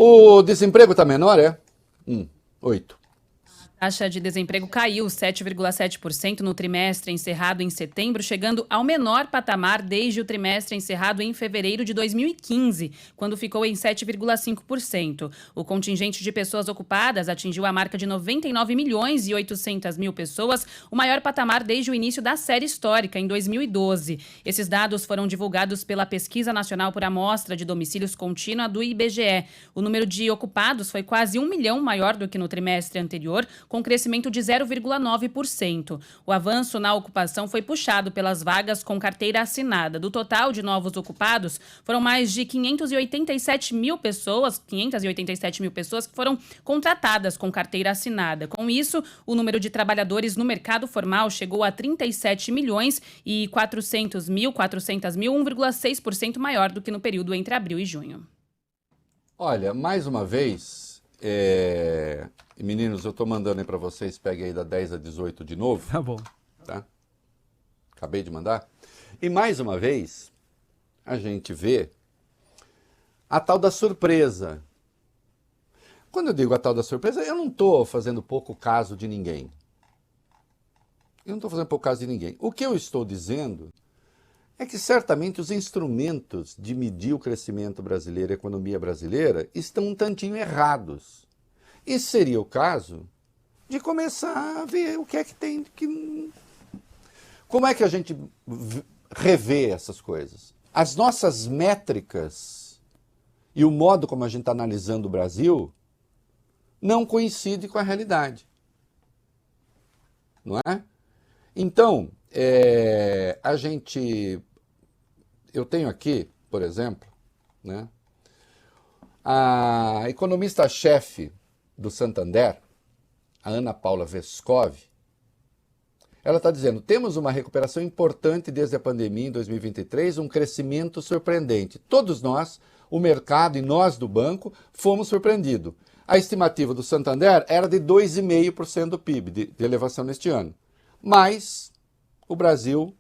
O desemprego está menor, é? 8. A taxa de desemprego caiu 7,7% no trimestre encerrado em setembro, chegando ao menor patamar desde o trimestre encerrado em fevereiro de 2015, quando ficou em 7,5%. O contingente de pessoas ocupadas atingiu a marca de 99 milhões e 800 mil pessoas, o maior patamar desde o início da série histórica, em 2012. Esses dados foram divulgados pela Pesquisa Nacional por Amostra de Domicílios Contínua do IBGE. O número de ocupados foi quase 1 milhão maior do que no trimestre anterior, com crescimento de 0,9%. O avanço na ocupação foi puxado pelas vagas com carteira assinada. Do total de novos ocupados, foram mais de 587 mil pessoas que foram contratadas com carteira assinada. Com isso, o número de trabalhadores no mercado formal chegou a 37 milhões e 400 mil, 1,6% maior do que no período entre abril e junho. Olha, mais uma vez, meninos, eu estou mandando aí para vocês, peguem aí da 10 a 18 de novo. Tá bom. Tá? Acabei de mandar. E mais uma vez, a gente vê a tal da surpresa. Quando eu digo a tal da surpresa, eu não estou fazendo pouco caso de ninguém. O que eu estou dizendo é que certamente os instrumentos de medir o crescimento brasileiro, a economia brasileira, estão um tantinho errados. E seria o caso de começar a ver o que é que tem que... Como é que a gente revê essas coisas? As nossas métricas e o modo como a gente está analisando o Brasil não coincide com a realidade. Não é? Então, eu tenho aqui, por exemplo, né, a economista-chefe do Santander, a Ana Paula Vescovi, ela está dizendo: temos uma recuperação importante desde a pandemia em 2023, um crescimento surpreendente. Todos nós, o mercado e nós do banco, fomos surpreendidos. A estimativa do Santander era de 2,5% do PIB de elevação neste ano. Mas o Brasil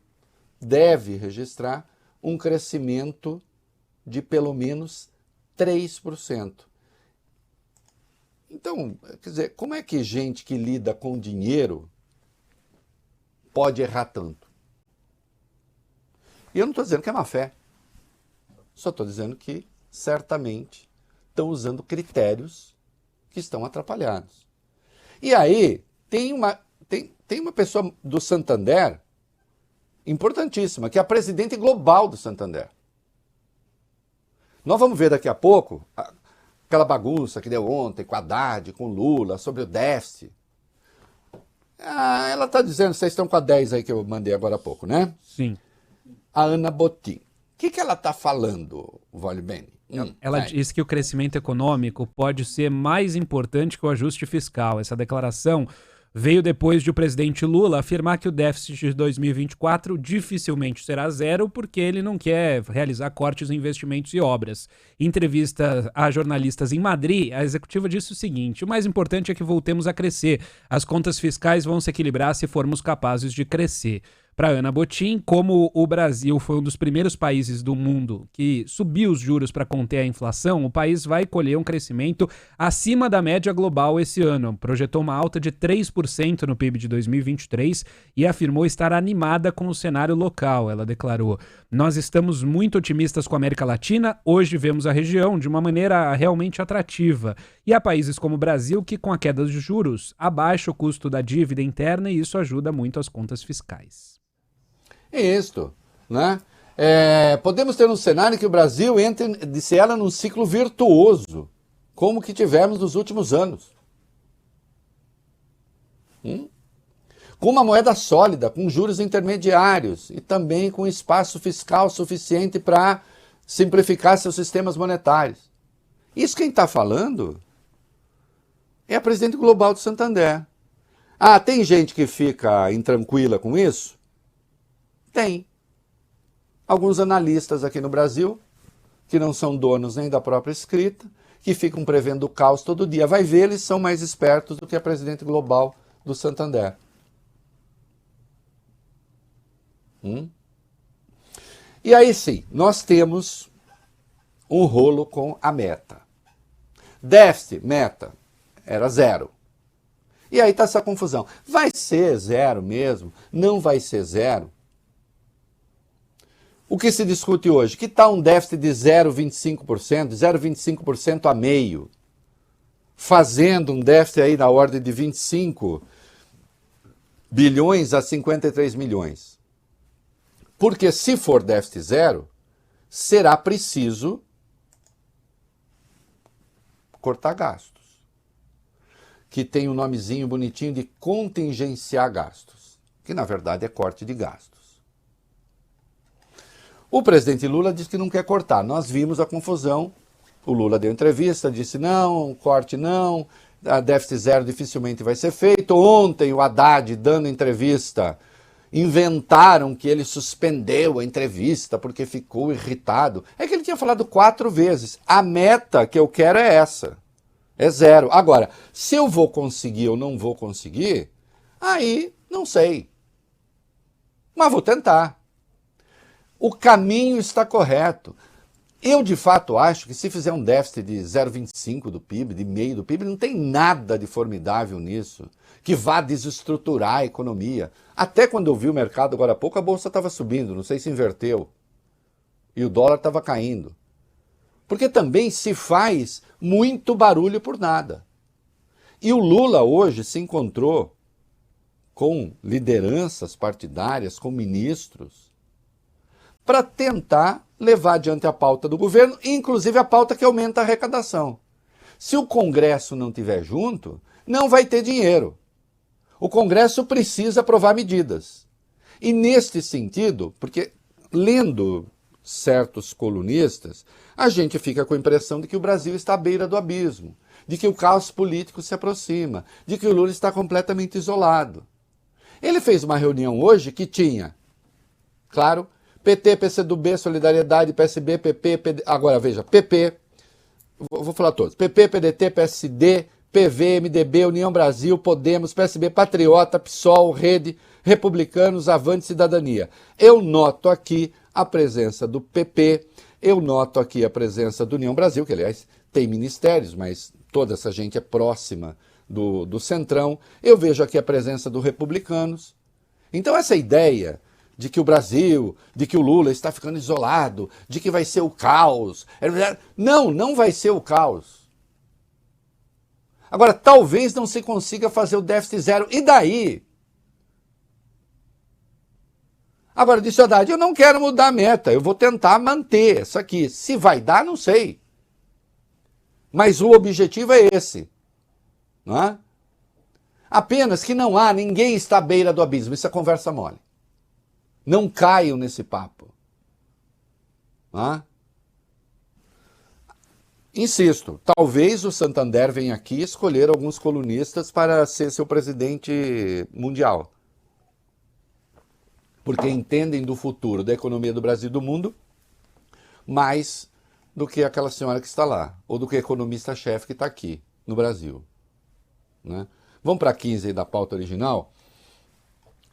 deve registrar um crescimento de pelo menos 3%. Então, quer dizer, como é que gente que lida com dinheiro pode errar tanto? E eu não estou dizendo que é má fé. Só estou dizendo que, certamente, estão usando critérios que estão atrapalhados. E aí, tem uma pessoa do Santander importantíssima, que é a presidente global do Santander. Nós vamos ver daqui a pouco aquela bagunça que deu ontem com a Haddad, com Lula, sobre o déficit. Ela está dizendo, vocês estão com a 10 aí que eu mandei agora há pouco, né? Sim. A Ana Botín. O que ela está falando, Vale Bene? Ela disse que o crescimento econômico pode ser mais importante que o ajuste fiscal. Essa declaração veio depois de o presidente Lula afirmar que o déficit de 2024 dificilmente será zero porque ele não quer realizar cortes em investimentos e obras. Em entrevista a jornalistas em Madrid, a executiva disse o seguinte: o mais importante é que voltemos a crescer. As contas fiscais vão se equilibrar se formos capazes de crescer. Para Ana Botín, como o Brasil foi um dos primeiros países do mundo que subiu os juros para conter a inflação, o país vai colher um crescimento acima da média global esse ano. Projetou uma alta de 3% no PIB de 2023 e afirmou estar animada com o cenário local. Ela declarou: nós estamos muito otimistas com a América Latina, hoje vemos a região de uma maneira realmente atrativa. E há países como o Brasil que, com a queda de juros, abaixa o custo da dívida interna e isso ajuda muito as contas fiscais. Isso, né? Podemos ter um cenário que o Brasil entre, disse ela, num ciclo virtuoso, como que tivemos nos últimos anos. Com uma moeda sólida, com juros intermediários e também com espaço fiscal suficiente para simplificar seus sistemas monetários. Isso quem está falando é a presidente global do Santander. Tem gente que fica intranquila com isso? Tem. Alguns analistas aqui no Brasil, que não são donos nem da própria escrita, que ficam prevendo o caos todo dia. Vai ver, eles são mais espertos do que a presidente global do Santander. E aí sim, nós temos um rolo com a meta. Déficit, meta, era 0. E aí está essa confusão. Vai ser 0 mesmo? Não vai ser 0? O que se discute hoje? Que tal um déficit de 0,25%, 0,25% a meio? Fazendo um déficit aí na ordem de 25 bilhões a 53 milhões. Porque se for déficit 0, será preciso cortar gastos, que tem um nomezinho bonitinho de contingenciar gastos, que na verdade é corte de gastos. O presidente Lula disse que não quer cortar. Nós vimos a confusão. O Lula deu entrevista, disse não, corte não, a déficit 0 dificilmente vai ser feito. Ontem o Haddad, dando entrevista, inventaram que ele suspendeu a entrevista porque ficou irritado. É que ele tinha falado 4 vezes. A meta que eu quero é essa. É 0. Agora, se eu vou conseguir ou não vou conseguir, aí não sei. Mas vou tentar. O caminho está correto. Eu, de fato, acho que se fizer um déficit de 0,25 do PIB, de meio do PIB, não tem nada de formidável nisso, que vá desestruturar a economia. Até quando eu vi o mercado agora há pouco, a bolsa estava subindo, não sei se inverteu. E o dólar estava caindo. Porque também se faz muito barulho por nada. E o Lula hoje se encontrou com lideranças partidárias, com ministros, para tentar levar adiante a pauta do governo, inclusive a pauta que aumenta a arrecadação. Se o Congresso não estiver junto, não vai ter dinheiro. O Congresso precisa aprovar medidas. E neste sentido, porque lendo certos colunistas, a gente fica com a impressão de que o Brasil está à beira do abismo, de que o caos político se aproxima, de que o Lula está completamente isolado. Ele fez uma reunião hoje que tinha, claro, PT, PCdoB, Solidariedade, PSB, PP, agora veja, PP, vou falar todos, PP, PDT, PSD, PV, MDB, União Brasil, Podemos, PSB, Patriota, PSOL, Rede, Republicanos, Avante, Cidadania. Eu noto aqui a presença do PP, eu noto aqui a presença do União Brasil, que aliás tem ministérios, mas toda essa gente é próxima do Centrão. Eu vejo aqui a presença do Republicanos. Então essa ideia de que o Brasil, de que o Lula está ficando isolado, de que vai ser o caos. Não, não vai ser o caos. Agora, talvez não se consiga fazer o déficit 0. E daí? Agora, disse o Haddad, eu não quero mudar a meta, eu vou tentar manter essa aqui. Se vai dar, não sei. Mas o objetivo é esse. Não é? Apenas que não há, ninguém está à beira do abismo. Isso é conversa mole. Não caiam nesse papo. Ah? Insisto, talvez o Santander venha aqui escolher alguns colunistas para ser seu presidente mundial. Porque entendem do futuro da economia do Brasil e do mundo mais do que aquela senhora que está lá, ou do que o economista-chefe que está aqui no Brasil. Né? Vamos para a 15 da pauta original.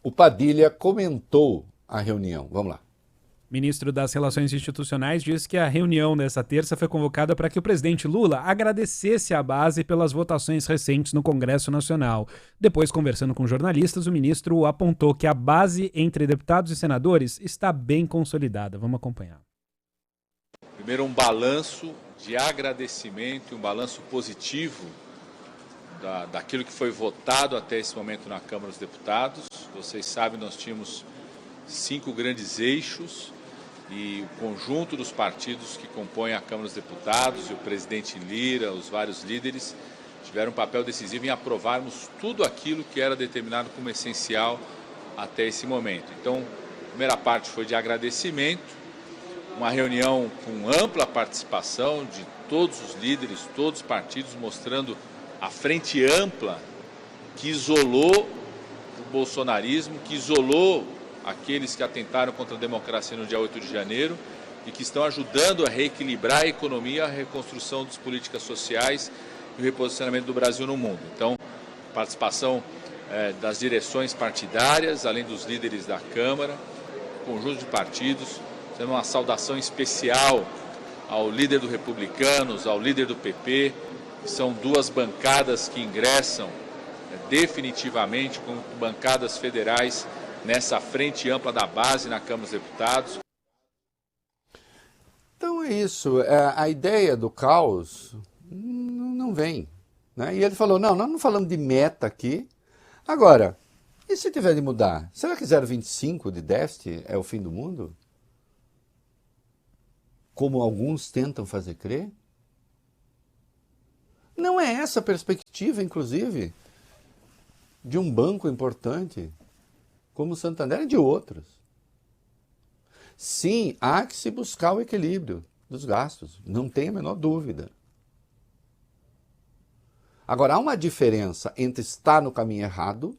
O Padilha comentou a reunião. Vamos lá. O ministro das Relações Institucionais disse que a reunião dessa terça foi convocada para que o presidente Lula agradecesse à base pelas votações recentes no Congresso Nacional. Depois, conversando com jornalistas, o ministro apontou que a base entre deputados e senadores está bem consolidada. Vamos acompanhar. Primeiro, um balanço de agradecimento, um balanço positivo daquilo que foi votado até esse momento na Câmara dos Deputados. Vocês sabem, nós tínhamos 5 grandes eixos e o conjunto dos partidos que compõem a Câmara dos Deputados e o presidente Lira, os vários líderes, tiveram um papel decisivo em aprovarmos tudo aquilo que era determinado como essencial até esse momento. Então, a primeira parte foi de agradecimento, uma reunião com ampla participação de todos os líderes, todos os partidos, mostrando a frente ampla que isolou o bolsonarismo, que isolou aqueles que atentaram contra a democracia no dia 8 de janeiro e que estão ajudando a reequilibrar a economia, a reconstrução das políticas sociais e o reposicionamento do Brasil no mundo. Então, participação das direções partidárias, além dos líderes da Câmara, conjunto de partidos, sendo uma saudação especial ao líder do Republicanos, ao líder do PP, São duas bancadas que ingressam definitivamente como bancadas federais nessa frente ampla da base na Câmara dos Deputados. Então é isso, a ideia do caos não vem. Né? E ele falou, não, nós não falamos de meta aqui. Agora, e se tiver de mudar? Será que 0,25 de déficit é o fim do mundo? Como alguns tentam fazer crer? Não é essa a perspectiva, inclusive, de um banco importante como o Santander e de outros. Sim, há que se buscar o equilíbrio dos gastos, não tem a menor dúvida. Agora, há uma diferença entre estar no caminho errado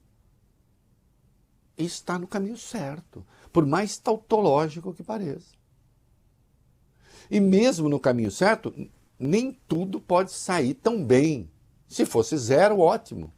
e estar no caminho certo, por mais tautológico que pareça. E mesmo no caminho certo, nem tudo pode sair tão bem. Se fosse zero, ótimo.